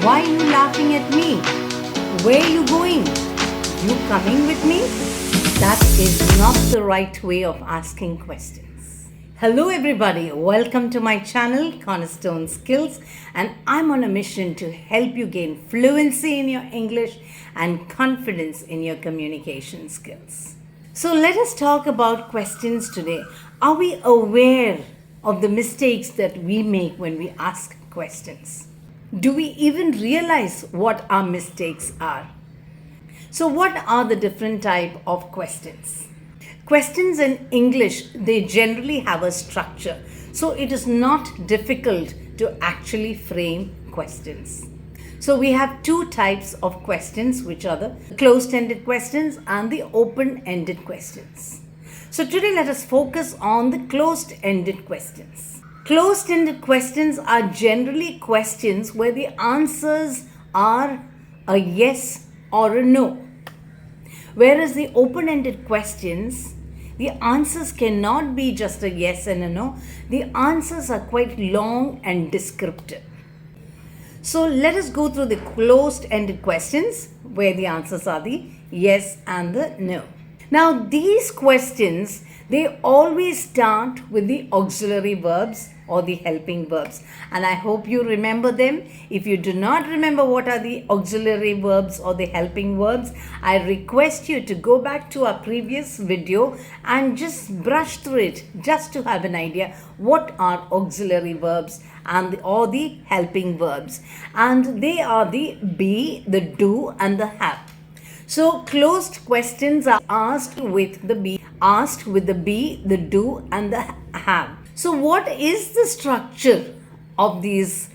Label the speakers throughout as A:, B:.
A: Why are you laughing at me? Where are you going? You coming with me? That is not the right way of asking questions. Hello everybody, welcome to my channel Cornerstone Skills, and I'm on a mission to help you gain fluency in your English and confidence in your communication skills. So let us talk about questions today. Are we aware of the mistakes that we make when we ask questions? Do we even realize what our mistakes are? So what are the different type of questions? Questions in English, they generally have a structure. So it is not difficult to actually frame questions. So we have two types of questions, which are the closed-ended questions and the open-ended questions. So today let us focus on the closed-ended questions. Closed-ended questions are generally questions where the answers are a yes or a no. Whereas the open-ended questions, the answers cannot be just a yes and a no. The answers are quite long and descriptive. So let us go through the closed-ended questions where the answers are the yes and the no. Now these questions, they always start with the auxiliary verbs or the helping verbs, and I hope you remember them. If you do not remember what are the auxiliary verbs or the helping verbs, I request you to go back to our previous video and just brush through it just to have an idea what are auxiliary verbs and or the helping verbs, and they are the be, the do and the have. So closed questions are asked with the be, the do and the have. So what is the structure of these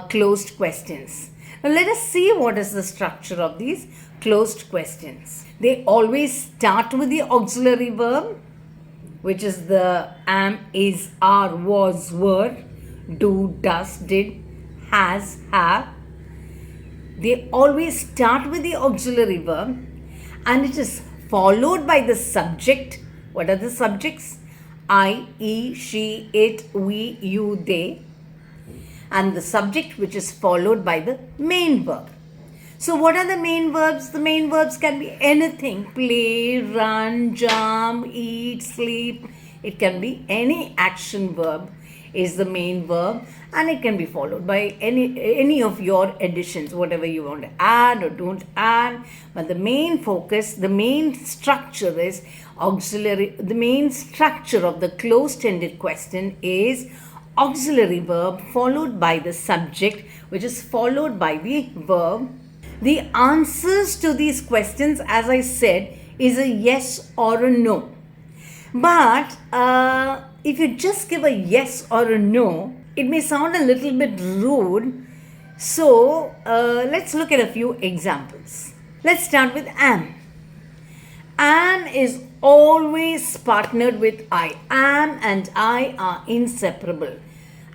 A: closed questions? Now let us see what is the structure of these closed questions. They always start with the auxiliary verb, which is the am, is, are, was, were, do, does, did, has, have. They always start with the auxiliary verb and it is followed by the subject. What are the subjects? I, he, she, it, we, you, they. And the subject which is followed by the main verb. So what are the main verbs? The main verbs can be anything. Play, run, jump, eat, sleep. It can be any action verb is the main verb, and it can be followed by any of your additions, whatever you want to add or don't add. But the main focus, the main structure is auxiliary. The main structure of the closed-ended question is auxiliary verb followed by the subject, which is followed by the verb. The answers to these questions, as I said, is a yes or a no. But if you just give a yes or a no, it may sound a little bit rude. So let's look at a few examples. Let's start with am. Am is always partnered with I. Am and I are inseparable.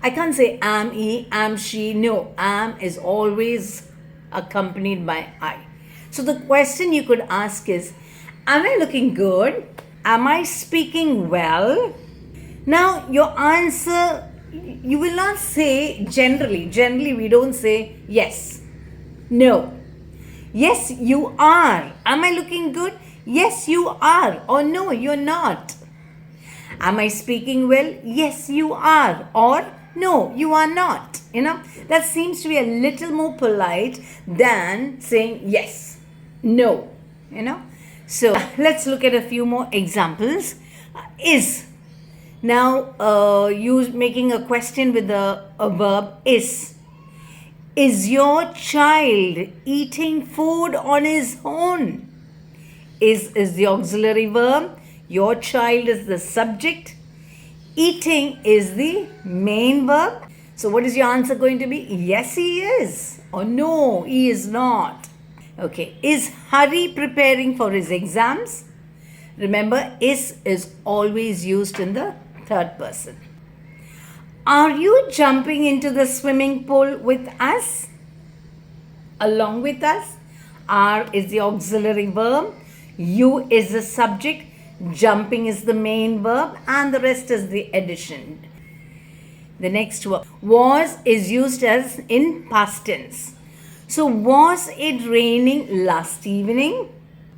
A: I can't say am he, am she. No, am is always accompanied by I. So the question you could ask is, am I looking good? Am I speaking well? Now your answer, you will not say generally we don't say yes, no. Yes, you are. Am I looking good? Yes, you are. Or no, you're not. Am I speaking well? Yes, you are. Or no, you are not. That seems to be a little more polite than saying yes, no, So let's look at a few more examples. Is. Now you making a question with a verb is. Is your child eating food on his own? Is the auxiliary verb. Your child is the subject. Eating is the main verb. So what is your answer going to be? Yes, he is. Or no, he is not. Okay. Is Hari preparing for his exams? Remember, is always used in the third person. Are you jumping into the swimming pool with us? Along with us? Are is the auxiliary verb. You is the subject. Jumping is the main verb. And the rest is the addition. The next word. Was is used as in past tense. So, was it raining last evening?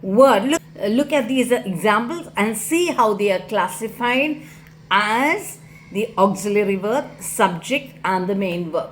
A: Word. Look at these examples and see how they are classified as the auxiliary verb, subject, and the main verb.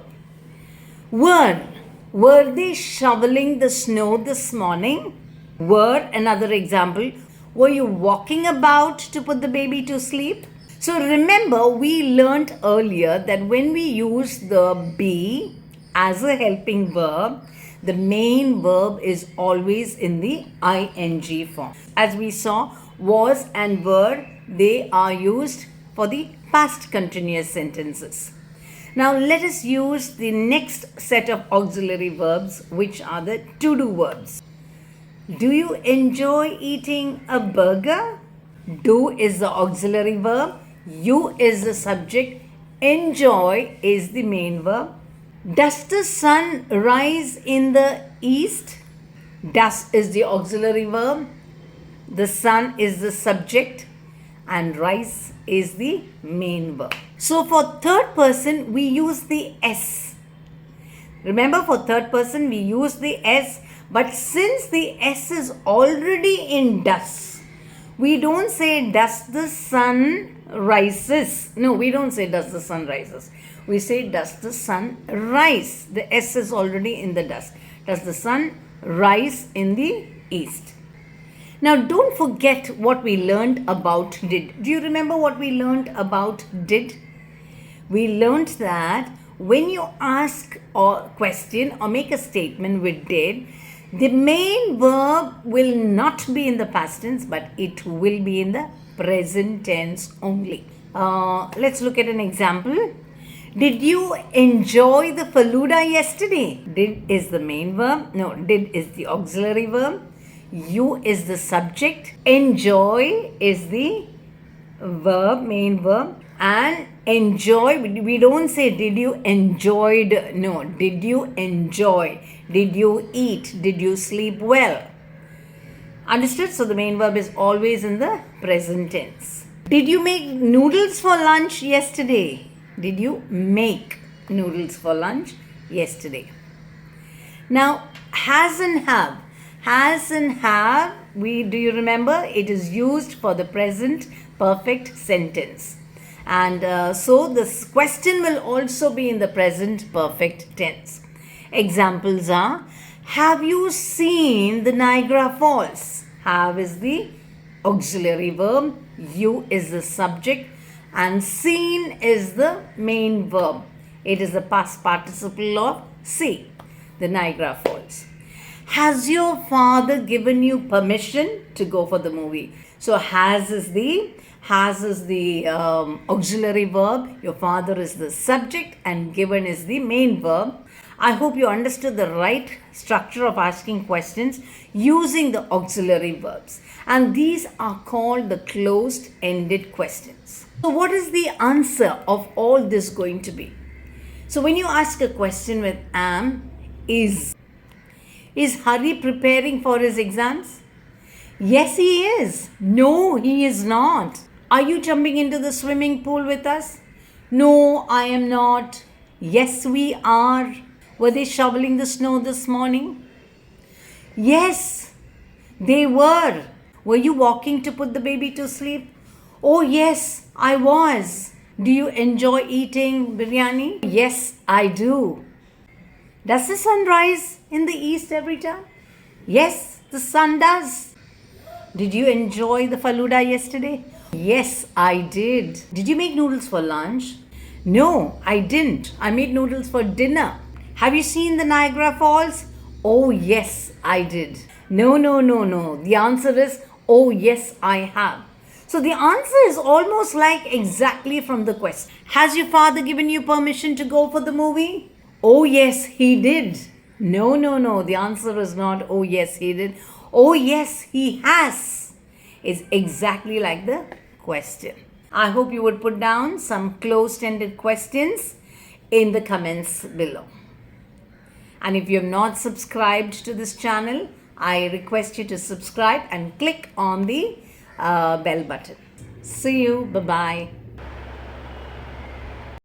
A: Word. Were they shoveling the snow this morning? Word. Another example. Were you walking about to put the baby to sleep? So remember, we learnt earlier that when we use the be as a helping verb, the main verb is always in the ing form. As we saw, was and were, they are used for the past continuous sentences. Now let us use the next set of auxiliary verbs, which are the to-do verbs. Do you enjoy eating a burger? Do is the auxiliary verb, you is the subject, enjoy is the main verb. Does the sun rise in the east? Does is the auxiliary verb, the sun is the subject, and rise is the main verb. So for third person, we use the S. Remember, for third person, we use the S, but since the S is already in does, we don't say does the sun rises. No, we don't say does the sun rises. We say does the sun rise. The S is already in the does. Does the sun rise in the east? Now don't forget what we learned about did. Do you remember what we learned about did? We learned that when you ask a question or make a statement with did, the main verb will not be in the past tense, but it will be in the present tense only. Let's look at an example. Did you enjoy the faluda yesterday? Did is the main verb. No, did is the auxiliary verb. You is the subject. Enjoy is the verb, main verb. And enjoy, we don't say did you enjoyed. No, did you enjoy? Did you eat? Did you sleep well? Understood? So the main verb is always in the present tense. Did you make noodles for lunch yesterday? Did you make noodles for lunch yesterday? Now, has and have. Has and have, do you remember? It is used for the present perfect sentence. And so this question will also be in the present perfect tense. Examples are, have you seen the Niagara Falls? Have is the auxiliary verb, you is the subject, and seen is the main verb. It is the past participle of see, the Niagara Falls. Has your father given you permission to go for the movie? So has is the auxiliary verb, your father is the subject, and given is the main verb. I hope you understood the right structure of asking questions using the auxiliary verbs. And these are called the closed-ended questions. So what is the answer of all this going to be? So when you ask a question with am, is Hari preparing for his exams? Yes, he is. No, he is not. Are you jumping into the swimming pool with us? No, I am not. Yes, we are. Were they shoveling the snow this morning? Yes, they were. Were you walking to put the baby to sleep? Oh, yes, I was. Do you enjoy eating biryani? Yes, I do. Does the sun rise in the east every time? Yes, the sun does. Did you enjoy the faluda yesterday? Yes, I did. Did you make noodles for lunch? No, I didn't. I made noodles for dinner. Have you seen the Niagara Falls? Oh, yes, I did. No. The answer is, oh, yes, I have. So the answer is almost like exactly from the question. Has your father given you permission to go for the movie? Oh, yes, he did. No. The answer is not, oh, yes, he did. Oh, yes, he has. It's exactly like the question. I hope you would put down some closed-ended questions in the comments below. And if you have not subscribed to this channel, I request you to subscribe and click on the bell button. See you. Bye-bye.